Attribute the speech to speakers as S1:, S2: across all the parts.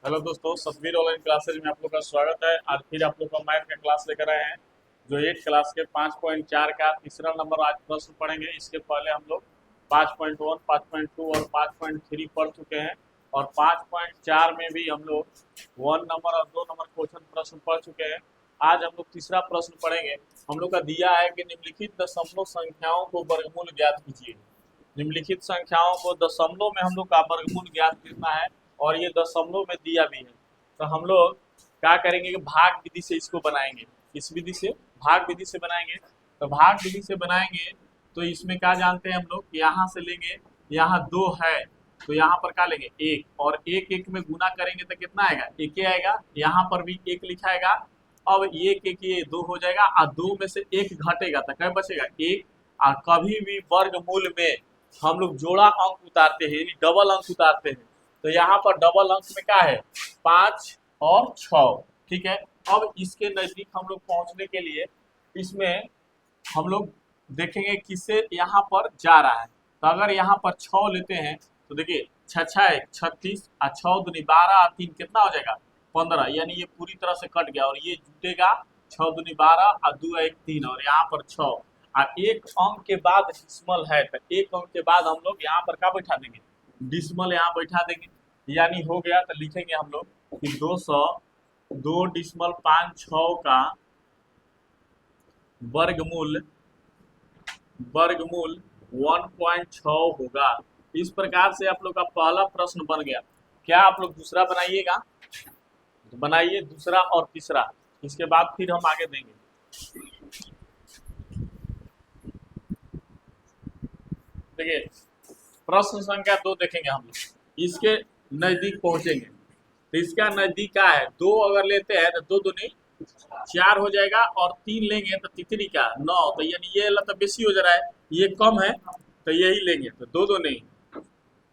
S1: Hello दोस्तों, Satveer online classes में आप लोग का स्वागत है। आज फिर आप लोग का मैथ का क्लास लेकर आए हैं। जो 8 क्लास के 5.4 का तीसरा नंबर आज प्रश्न पढ़ेंगे। इसके पहले हम लोग 5.1, 5.2 और 5.3 पढ़ चुके हैं और 5.4 में भी हम लोग 1 नंबर और 2 नंबर क्वेश्चन प्रश्न पढ़ चुके हैं। आज हम लोग तीसरा प्रश्न पढ़ेंगे। हम लोग का दिया है कि निम्नलिखित दशमलव संख्याओं को वर्गमूल ज्ञात कीजिए। निम्नलिखित संख्याओं को दशमलव में हम लोग का वर्गमूल ज्ञात करना है और ये दशमलव में दिया भी है। तो हम लोग क्या करेंगे कि भाग विधि से इसको बनाएंगे। किस विधि से? भाग विधि से बनाएंगे। तो भाग विधि से बनाएंगे तो इसमें क्या जानते हैं हम लोग, यहाँ से लेंगे, यहाँ 2 है तो यहाँ पर क्या लेंगे 1, और एक एक में गुना करेंगे तो कितना आएगा? 1 ही आएगा। यहाँ पर भी 1 लिखा आएगा। अब एक एक ये 2 हो जाएगा और 2 में से 1 घटेगा तो क्या बचेगा? 1। और कभी भी वर्गमूल में हम लोग जोड़ा अंक उतारते हैं यानी डबल अंक उतारते हैं। तो यहाँ पर डबल अंक में क्या है? 5 और 6। ठीक है। अब इसके नजदीक हम लोग पहुंचने के लिए इसमें हम लोग देखेंगे किससे यहाँ पर जा रहा है। तो अगर यहाँ पर 6 लेते हैं तो देखिए 6 6 1 36 और 6 दूनी 12 और 3 कितना हो जाएगा? 15। यानी ये पूरी तरह से कट गया और ये जुटेगा 6 दूनी 12 और 2 1 3 और यहाँ पर 6 और एक अंक के बाद डिसमल है तो एक अंक के बाद हम लोग यहाँ पर क्या बैठा देंगे? डिसमल यहाँ बैठा देंगे। यानी हो गया। तो लिखेंगे हम लोग कि 202.56 का वर्गमूल वर्गमूल 1.6 होगा। इस प्रकार से आप लोग का पहला प्रश्न बन गया। क्या आप लोग दूसरा बनाइएगा? तो बनाइए दूसरा और तीसरा, इसके बाद फिर हम आगे देंगे। देखिए प्रश्न संख्या 2 देखेंगे हम लोग। इसके नजदीक पहुंचेंगे तो इसका नजदीक क्या है? 2 अगर लेते हैं तो 2 दूनी 4 हो जाएगा और 3 लेंगे तो तितरी का 9। तो यानी ये वाला तो बेसी हो जा रहा है, ये कम है तो यही लेंगे। तो 2 2 नहीं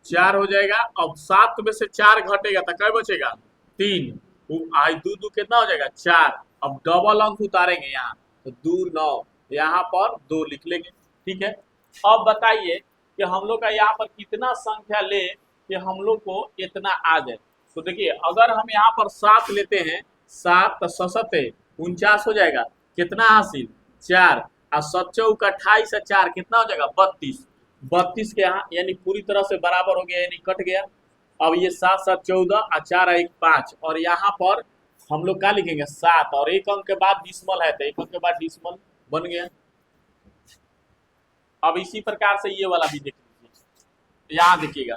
S1: 4 हो जाएगा। अब 7 में से 4 घटेगा तो क्या बचेगा? 3। आज 2 2 कितना हो जाएगा? 4। अब डबल अंक उतारेंगे यहाँ तो 2 9, यहाँ पर 2 लिख लेंगे। ठीक है। अब बताइए कि हम लोग का यहाँ पर कितना संख्या ले कि हम लोग को इतना आ जाए। तो देखिए अगर हम यहाँ पर 7 लेते हैं, 7 तो 7 49 हो जाएगा। कितना हासिल? 4 और 7 चौक 28 और 4 कितना हो जाएगा? 32। 32 के यहाँ यानी पूरी तरह से बराबर हो गया यानी कट गया। अब ये 7 7 14 और 4 1 5 और यहाँ पर हम लोग क्या लिखेंगे? 7 और एक अंक के बाद डिसमल है तो एक अंक के बाद डिसमल बन गया। अब इसी प्रकार से ये वाला भी देख लीजिए। यहाँ देखिएगा,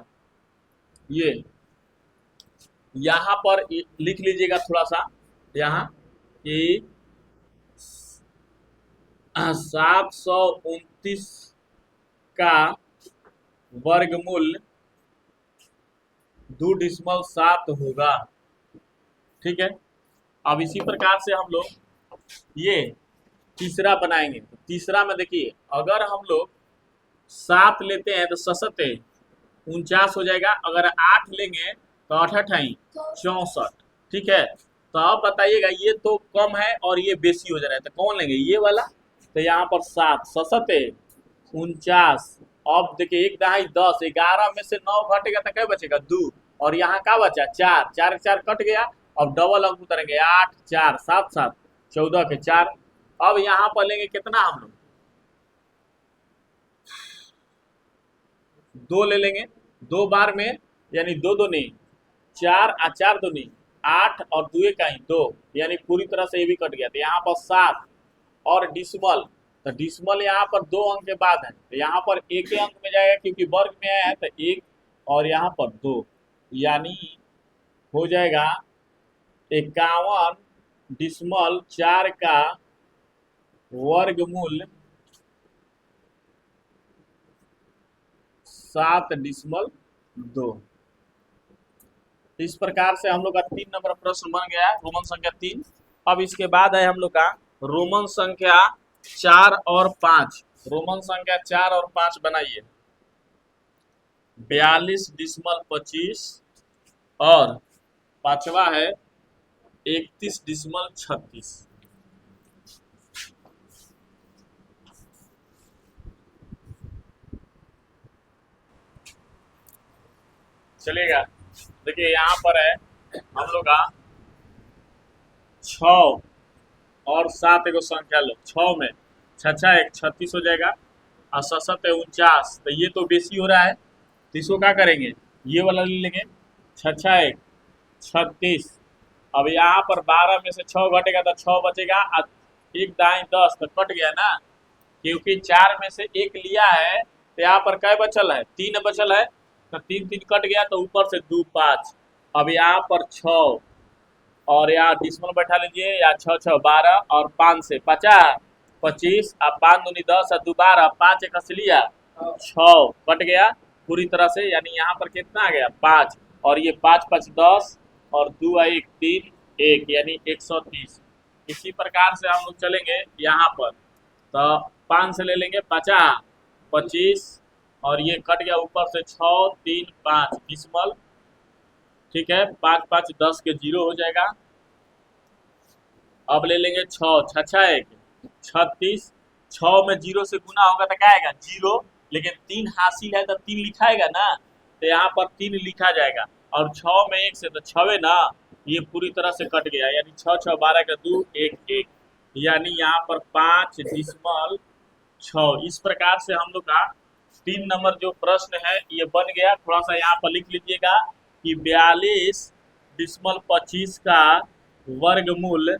S1: ये यहाँ पर लिख लीजिएगा थोड़ा सा। यहाँ कि 729 का वर्गमूल 2.7 होगा। ठीक है। अब इसी प्रकार से हम लोग ये तीसरा बनाएंगे। तो तीसरा में देखिए अगर हम लोग 7 लेते हैं तो 7 49 हो जाएगा। अगर 8 लेंगे तो 8 64। ठीक है। तो अब बताइएगा ये तो कम है और ये बेसी हो जा रहा है तो कौन लेंगे? ये वाला। तो यहाँ पर 7 7 49। अब देखिए 1 दहाई 10, 11 में से 9 घटेगा तो क्या बचेगा? 2 और यहाँ क्या बचा? 4 4 4 कट गया। अब डबल अंक उतरेंगे 8 4 7 7 14 के 4। अब यहाँ पर लेंगे कितना हम लोग? 2 ले लेंगे। 2 बार में यानी 2 2 नहीं 4 और 4 2 नहीं 8 और 2 का ही 2 यानी पूरी तरह से ये भी कट गया। तो यहाँ पर 7 और डिसमल। तो डिसमल यहाँ पर 2 अंक के बाद है तो यहाँ पर एक ही अंक में जाएगा क्योंकि वर्ग में आया है तो 1 और यहाँ पर 2 यानी हो जाएगा 51 डिसमल 4 का वर्गमूल 7.2। इस प्रकार से हम लोग का 3 नंबर प्रश्न बन गया है, रोमन संख्या 3। अब इसके बाद है हम लोग का रोमन संख्या 4 और 5। रोमन संख्या 4 और 5 बनाइए। 42.25 और पांचवा है 31.36। चलेगा। देखिए यहाँ पर है हम लोग का 6 और 7 एगो संख्या लो, 6 में 6 36 हो जाएगा और 7 है 49। तो ये तो बेसी हो रहा है, तो इसको क्या करेंगे, ये वाला ले लेंगे, 6 36। अब यहाँ पर 12 में से 6 घटेगा तो 6 बचेगा, और एक दाएं 10 तो कट गया ना, क्योंकि 4 में से 1 लिया है तो यहाँ पर क्या बचल है, 3 बचल है, तो 3 3 कट गया, तो ऊपर से 2 5। अब यहाँ पर 6 और यहाँ डिसमल बैठा लीजिए, या 6 6 12 और 5 से 50 25, अब 5 दूनी 10 और 2 12, 5 एक लिया 6 कट गया पूरी तरह से, यानी यहाँ पर कितना आ गया 5, और ये 5 5 10 और 2 1 3 1, यानी 130। इसी प्रकार से हम लोग चलेंगे यहाँ पर, तो 5 से ले लेंगे 50 25, और ये कट गया ऊपर से 6 3 5 डिसमल, ठीक है, 5 5 10 के 0 हो जाएगा। अब ले लेंगे 6 6 1 36, 6 में 0 से गुना होगा तो क्या आएगा 0, लेकिन 3 हासिल है तो 3 लिखाएगा ना, तो यहाँ पर 3 लिखा जाएगा, और 6 में 1 से तो 6 ना, ये पूरी तरह से कट गया, यानी 6 6 12 का 2 1 1, यानी यहाँ पर 5 डिसमल 6। इस प्रकार से हम लोग का 3 नंबर जो प्रश्न है ये बन गया। थोड़ा सा यहाँ पर लिख लीजिएगा कि 42 डिसमल 25 का वर्गमूल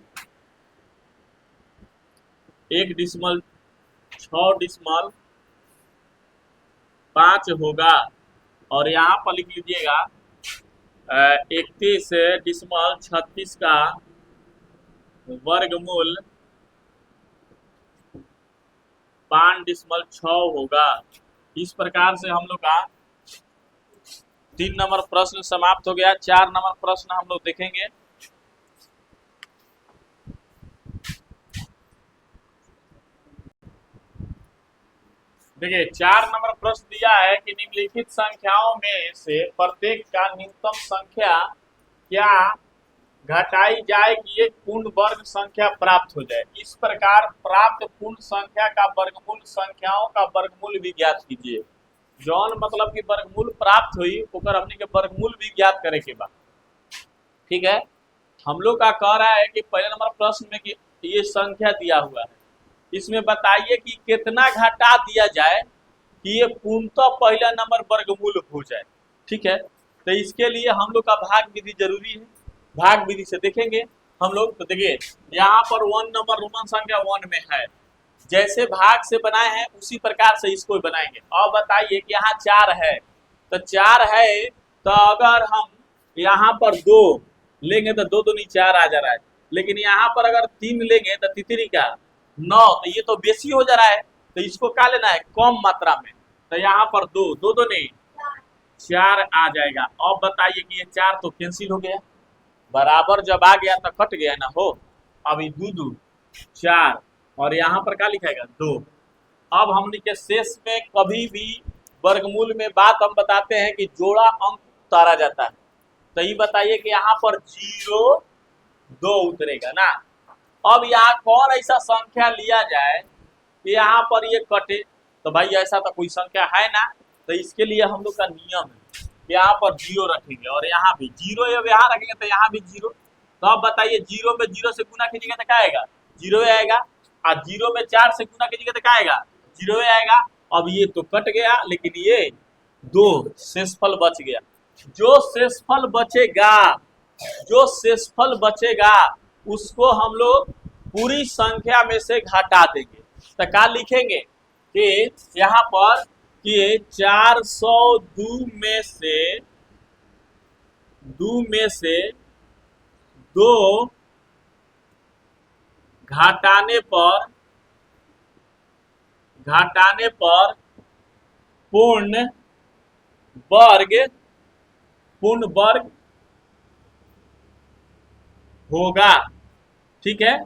S1: 1 डिसमल 6 डिसमल 5 होगा, और यहाँ पर लिख लीजिएगा 31 डिसमल 36 का वर्गमूल 5 डिसमल 6 होगा। इस प्रकार से हम लोग का 3 नंबर प्रश्न समाप्त हो गया। 4 नंबर प्रश्न हम लोग देखेंगे। देखिए 4 नंबर प्रश्न दिया है कि निम्नलिखित संख्याओं में से प्रत्येक का न्यूनतम संख्या क्या घटाई जाए कि एक पूर्ण वर्ग संख्या प्राप्त हो जाए। इस प्रकार प्राप्त पूर्ण संख्या का वर्गमूल संख्याओं का वर्गमूल भी ज्ञात कीजिए। जौन मतलब कि वर्गमूल प्राप्त हुई ओकर हमने के वर्गमूल भी ज्ञात करे के बाद, ठीक है। हम लोग का कह रहा है कि पहले नंबर प्रश्न में कि ये संख्या दिया हुआ है, इसमें बताइए कि कितना घटा दिया जाए कि ये पूर्णतः पहला नंबर वर्गमूल हो जाए, ठीक है। तो इसके लिए हम लोग का भाग विधि जरूरी है। भाग विधि से देखेंगे हम लोग, तो देखिए यहाँ पर 1 नंबर रोमन संख्या 1 में है, जैसे भाग से बनाए हैं उसी प्रकार से इसको बनाएंगे। अब बताइए कि यहाँ 4 है, तो 4 है, तो अगर हम यहाँ पर 2 लेंगे तो 2 दूनी 4 आ जा रहा है, लेकिन यहाँ पर अगर 3 लेंगे तो तितरी का 9, तो ये तो बेसी हो जा रहा है, तो इसको क्या लेना है कम मात्रा में, तो यहाँ पर 2 2 2 नहीं 4 आ जाएगा। अब बताइए कि ये 4 तो कैंसिल हो गया, बराबर जब आ गया तो कट गया ना हो। अब ये 2 2 4 और यहाँ पर क्या लिखाएगा 2। अब हमने के शेष में कभी भी वर्गमूल में बात हम बताते हैं कि जोड़ा अंक उतारा जाता है, तो ये बताइए कि यहाँ पर 0 2 उतरेगा ना। अब यहाँ कौन ऐसा संख्या लिया जाए कि यहाँ पर ये कटे, तो भाई ऐसा तो कोई संख्या है ना, तो इसके लिए हम लोग का नियम है यहाँ पर 0 रखेंगे, और यहाँ भी 0 यहाँ रखेंगे तो यहाँ भी 0। तो अब बताइए 0 में 0 से गुना कीजिएगा तो क्या आएगा 0 आएगा, और 0 में 4 से गुना कीजिएगा तो क्या आएगा 0 आएगा। अब ये तो कट गया, लेकिन ये 2 शेषफल बच गया। जो शेषफल बचेगा, जो शेषफल बचेगा उसको हम लोग पूरी संख्या में से घटा देंगे। तो क्या लिखेंगे कि यहाँ पर कि 402 में से 2 घटाने पर पूर्ण वर्ग होगा, ठीक है।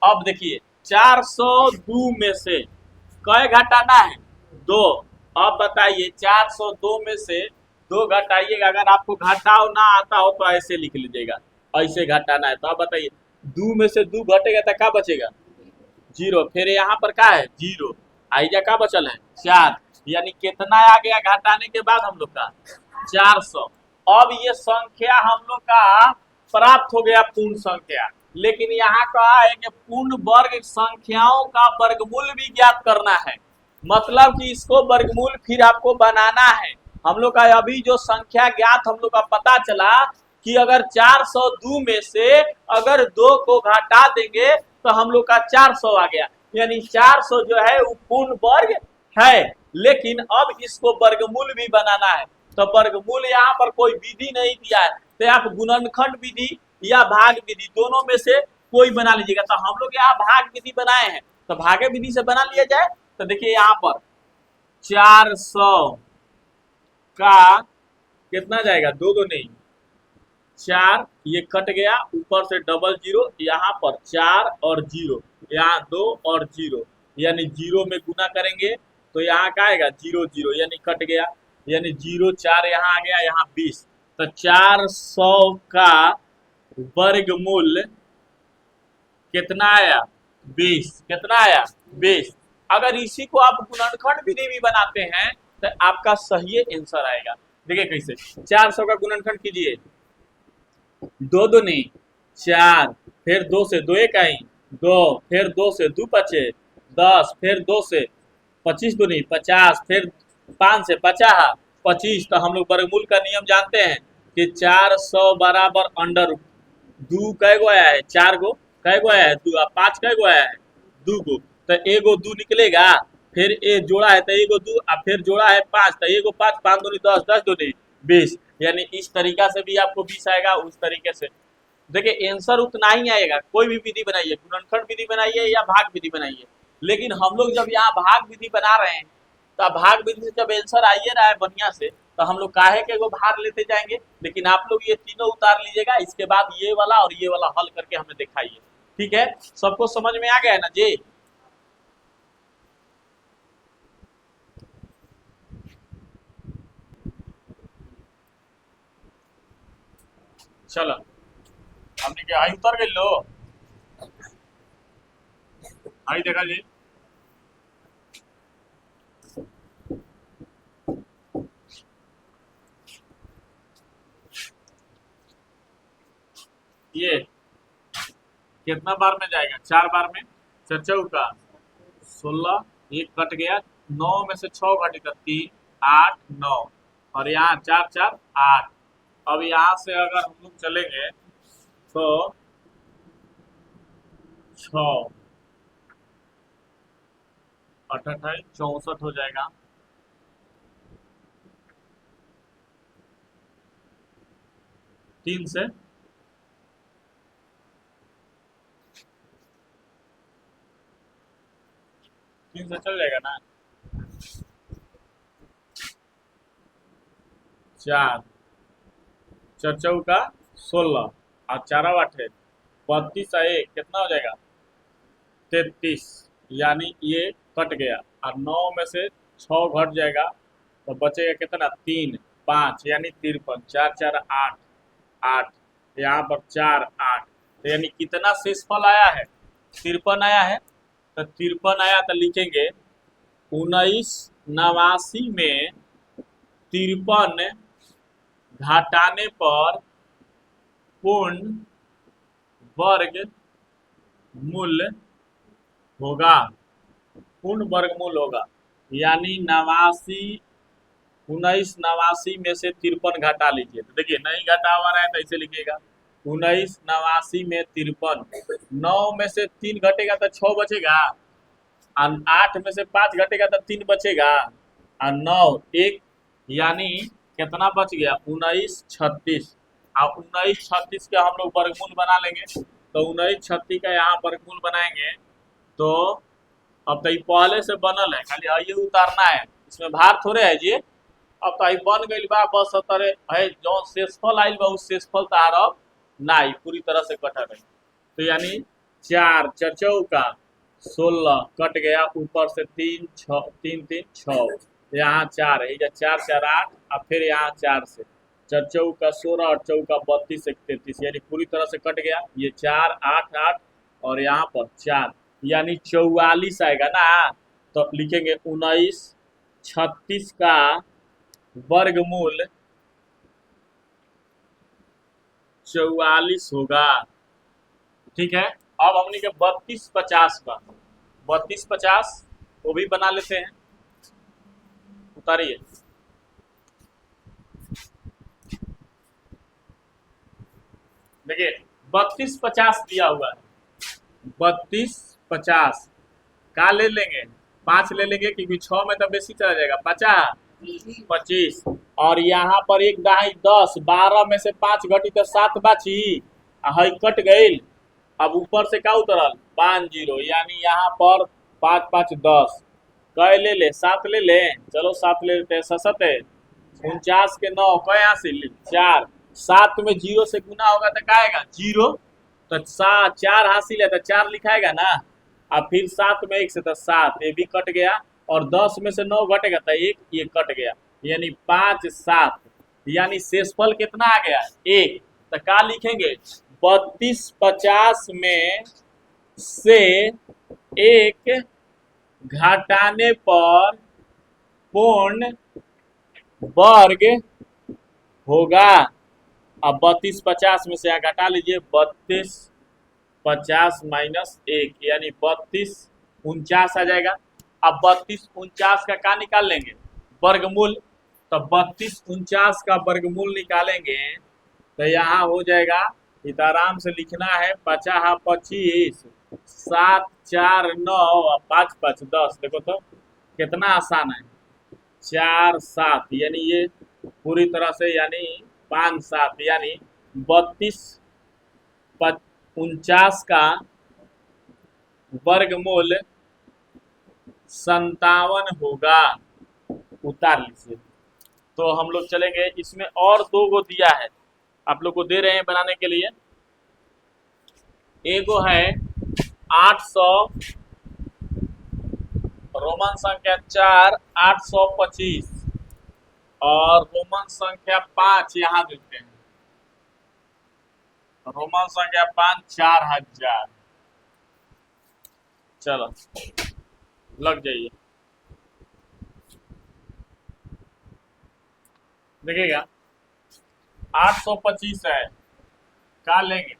S1: अब देखिए 402 में से कई घटाना है 2। अब बताइए 402 में से 2 घटाइएगा, अगर आपको घटाओ ना आता हो तो ऐसे लिख लीजिएगा, ऐसे घटाना है। तो अब बताइए 2 में से 2 घटेगा तो क्या बचेगा 0, फिर यहाँ पर क्या है 0, आइजा क्या बचल है 4, यानी कितना आ गया घटाने के बाद हम लोग का 400। अब ये संख्या हम लोग का प्राप्त हो गया पूर्ण संख्या, लेकिन यहाँ कहा है कि पूर्ण वर्ग संख्याओं का वर्गमूल भी ज्ञात करना है। मतलब कि इसको वर्गमूल फिर आपको बनाना है। हम लोग का अभी जो संख्या ज्ञात हम लोग का पता चला कि अगर 402 में से अगर 2 को घटा देंगे तो हम लोग का 400 आ गया, यानी 400 जो है वो पूर्ण वर्ग है। लेकिन अब इसको वर्गमूल भी बनाना है, तो वर्गमूल यहाँ पर कोई विधि नहीं दिया है, तो आप गुणनखंड विधि या भाग विधि दोनों में से कोई बना लीजिएगा। तो हम लोग यहाँ भाग विधि बनाए हैं, तो भागे विधि से बना लिया जाए। तो देखिए यहाँ पर 400 का कितना जाएगा, दो दो नहीं 4, ये कट गया, ऊपर से डबल जीरो, यहाँ पर 4 और 0, यहाँ 2 और 0, यानी 0 में गुना करेंगे तो यहाँ क्या आएगा 0 0, यानी कट गया, यानी 0 4 यहाँ आ गया, यहाँ 20। तो 400 का वर्गमूल कितना आया 20, कितना आया 20। अगर इसी को आप गुणनखंड विधि भी बनाते हैं तो आपका सही आंसर आएगा। देखिए कैसे, 400 का गुणनखंड कीजिए, 2 दूनी 4, फिर 2 से 2 एक आई 2, फिर 2 से 2 बचे 10, फिर 2 से 25 दूनी 50, फिर 5 से 50 25। तो हम लोग वर्गमूल का नियम जानते हैं कि 400 बराबर अंडर 2 कै गो आया है 4 गो, कै गो आया है 2, 5 कै गो आया है 2 गो, तो एगो 2 निकलेगा, फिर ए जोड़ा है तो एगो 2, फिर जोड़ा है 5, तो एगो 5, 5 दूनी 10, 10 दूनी 20, यानी इस तरीका से भी आपको 20 आएगा, उस तरीके से। देखिए आंसर उतना ही आएगा। कोई भी विधि बनाइए, गुणनखंड विधि बनाइए या भाग विधि बनाइए, लेकिन हम लोग जब यहाँ भाग विधि बना रहे हैं तो भाग विधि से जब आंसर आइए रहा है बढ़िया से, तो हम लोग काहे के वो भार लेते जाएंगे। लेकिन आप लोग ये तीनों उतार लीजिएगा, इसके बाद ये वाला और ये वाला हल करके हमें दिखाइए। ठीक है, सबको समझ में आ गया है ना जी। चलो हमने क्या आई उतर गई लो, आई देखा जी। ये कितना बार में जाएगा, 4 बार में, चर्चा का 16, एक कट गया, 9 में से 6 घटेगा 3 8 9, और यहाँ 4 4 8। अब यहाँ से अगर हम लोग चलेंगे तो 6 8 28 64 हो जाएगा। 3 से 3 से चल जाएगा ना, 4 4 का 16 और 4 8 32 और 1 कितना हो जाएगा 33, यानी ये कट गया, और 9 में से 6 घट जाएगा तो बचेगा कितना 3 5, यानी 53, 4 4 8 8, यहाँ पर 4 8, तो यानी कितना शेषफल आया है 53 आया है। तो 53 आया तो लिखेंगे 1989 में 53 घटाने पर पूर्ण वर्ग मूल होगा, पूर्ण वर्गमूल होगा, यानी 1989 में से 53 घटा लीजिए। तो देखिए नहीं घटा हुआ रहा है तो ऐसे लिखिएगा 1989 में 53, 9 में से 3 घटेगा तो 6 बचेगा, और 8 में से 5 घटेगा तो 3 बचेगा, और 9 1, यानी कितना बच गया 19 36, और 19 36 का हम लोग वर्गमूल बना लेंगे। तो 19 36 का यहाँ वर्गमूल बनाएंगे तो अब तो पहले से बनल है, खाली ये उतारना है, इसमें भार थोड़े है जी। अब तो बन गई बा, बस तरे है जो शेषफल आयल बा उस शेषफल तार अब ना पूरी तरह से कटा गई। तो यानी 4 4 का 16 कट गया, ऊपर से 3 6 3 3 6, यहाँ 4 है, 4 4 8, और फिर यहाँ 4 से 4 का 16 और 4 का 32 से 33, यानी पूरी तरह से कट गया। ये 4 8 8 और यहाँ पर 4, यानी 44 आएगा ना। तो लिखेंगे 19 36 का वर्गमूल 44 होगा। ठीक है, अब हमने के 3250 का 3250 वो भी बना लेते हैं। उतारिए। देखिए 3250 दिया हुआ है। 3250 का ले लेंगे, 5 ले लेंगे क्योंकि 6 में तो बेसी चला जाएगा। 50 25 और यहाँ पर एक दाई 10, 12 में से 5 घटी तो 7 बाची, हई कट गई। अब ऊपर से क्या उतरल 5 जीरो, यानी यहाँ पर 5 5 10 कै ले ले 7 ले ले। चलो 7 ले लेते हैं। 7 है 49 के 9 कै हासिल 4, 7 में जीरो से गुना होगा तो क्या आएगा 0। तो 4 हासिल है तो 4 लिखाएगा ना। अब फिर 7 में 1 से तो 7, ये भी कट गया। और 10 में से 9 घटेगा तो 1, ये कट गया। यानी 5 7, यानी शेषफल कितना आ गया 1। तो क्या लिखेंगे 3250 में से 1 घटाने पर पूर्ण वर्ग होगा। अब 3250 में से घटा लीजिए 3250 माइनस 1, यानी 3249 आ जाएगा। अब 3249 का क्या निकाल लेंगे वर्गमूल। तो 3249 का वर्गमूल निकालेंगे तो यहाँ हो जाएगा, इतना आराम से लिखना है। 50 25 7 4 9 5 5 10। देखो तो कितना आसान है। 4 7 यानी ये पूरी तरह से, यानी 5 7 यानी 3249 का वर्गमूल 57 होगा। उतार लीजिए। तो हम लोग चलेंगे, इसमें और 2 गो दिया है, आप लोग को दे रहे हैं बनाने के लिए। एगो है 800 रोमन संख्या 4 825 और रोमन संख्या 5 यहाँ देते हैं। रोमन संख्या 5 4000। चलो लग जाइए। देखिएगा 825 है, क्या लेंगे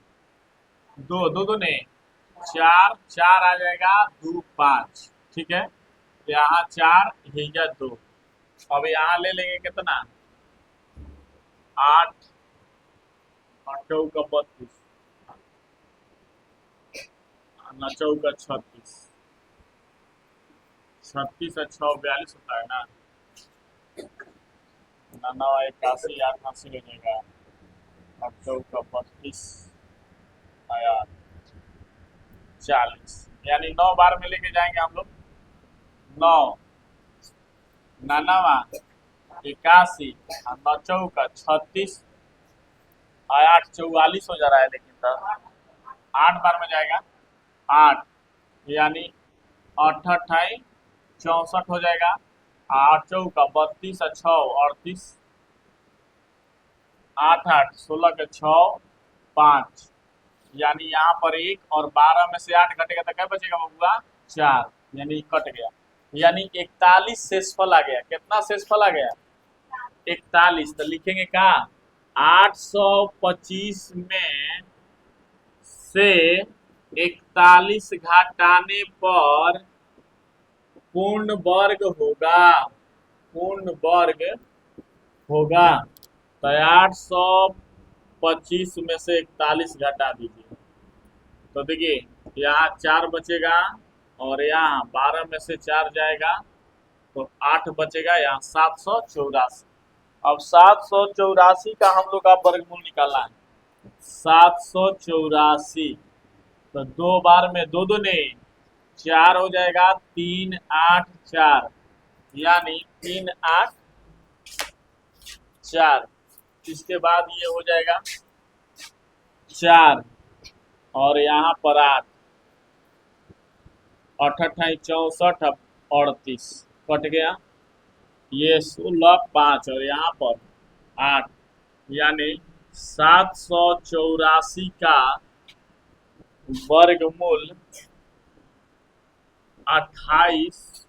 S1: 2 2 2 नहीं 4 4 आ जाएगा 2 5। ठीक है, यहाँ 4 हिजा 2। अब यहाँ ले लेंगे कितना 8 चौका 32 चौका 36 36 और 6 42 होता है ना। 9 81 8 80 हो जाएगा। और चौका 32 आया 40, यानी 9 बार में लेके जाएंगे हम लोग। 9 99 81 और 9 चौका 36 और 8 44 हो जा रहा है, लेकिन तो 8 बार में जाएगा 8, यानी 8 28 64 हो जाएगा। 8 चौका 32 और 6 38 8 8 16 के 6 5, यानी यहाँ पर 1 और 12 में से 8 घटेगा तो क्या बचेगा बबुआ 4, यानी कट गया। यानी 41 शेषफल आ गया। कितना शेषफल आ गया 41। तो लिखेंगे क्या 825 में से 41 घटाने पर पूर्ण वर्ग होगा। पूर्ण वर्ग होगा। तो 825 में से 41 घटा दीजिए तो देखिए यहाँ 4 बचेगा और यहाँ 12 में से 4 जाएगा तो 8 बचेगा, यहाँ 784। अब 784 का हम लोग का वर्गमूल निकालना है। 784 तो 2 बार में 2 2 नहीं 4 हो जाएगा। 3 8 4, यानी 3 8 4। इसके बाद ये हो जाएगा 4 और यहाँ पर 8 8 64 38 कट गया। ये 16 5 और यहाँ पर 8, यानी 784 का वर्गमूल 28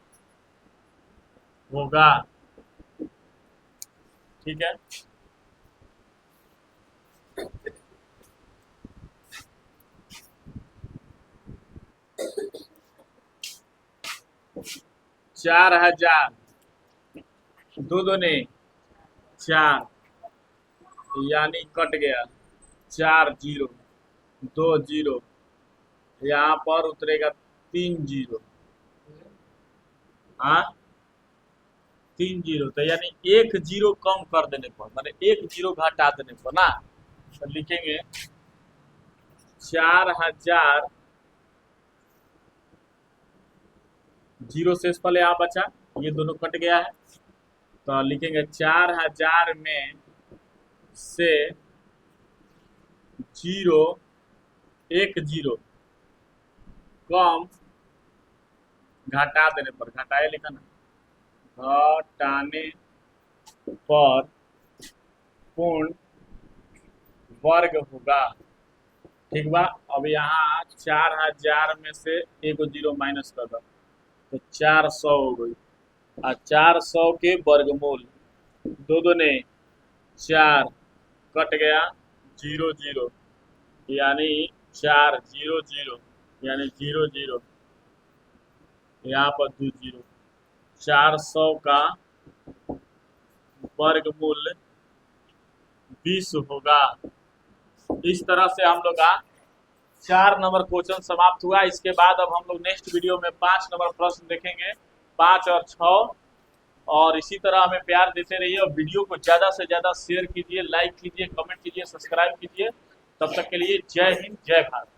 S1: होगा। ठीक है, 4000 दो दूने 4 यानी कट गया 4 जीरो 2 जीरो, यहाँ पर उतरेगा 3 जीरो। हाँ 3 जीरो, तो यानी 1 जीरो कम कर देने पर, माने 1 जीरो घटा देने पर ना, तो लिखेंगे 4000 जीरो शेष पहले यहाँ बचा, ये दोनों कट गया है, तो लिखेंगे 4000 में से जीरो 1 जीरो कम घटा देने पर, घटाए लिखा ना, घटाने पर पूर्ण वर्ग होगा। ठीक बा। अब यहाँ 4000 में से 1 जीरो माइनस कर दो तो 400 हो गई, और 400 के वर्गमूल दो दूने 4 कट गया 0 0, यानी 4 0 0 यानी 0 0, यहाँ पर 2 जीरो, 400 का वर्गमूल 20 होगा। इस तरह से हम लोग का 4 नंबर क्वेश्चन समाप्त हुआ। इसके बाद अब हम लोग नेक्स्ट वीडियो में 5 नंबर प्रश्न देखेंगे, 5 और 6। और इसी तरह हमें प्यार देते रहिए और वीडियो को ज़्यादा से ज़्यादा शेयर कीजिए, लाइक कीजिए, कमेंट कीजिए, सब्सक्राइब कीजिए। तब तक के लिए जय हिंद, जय भारत।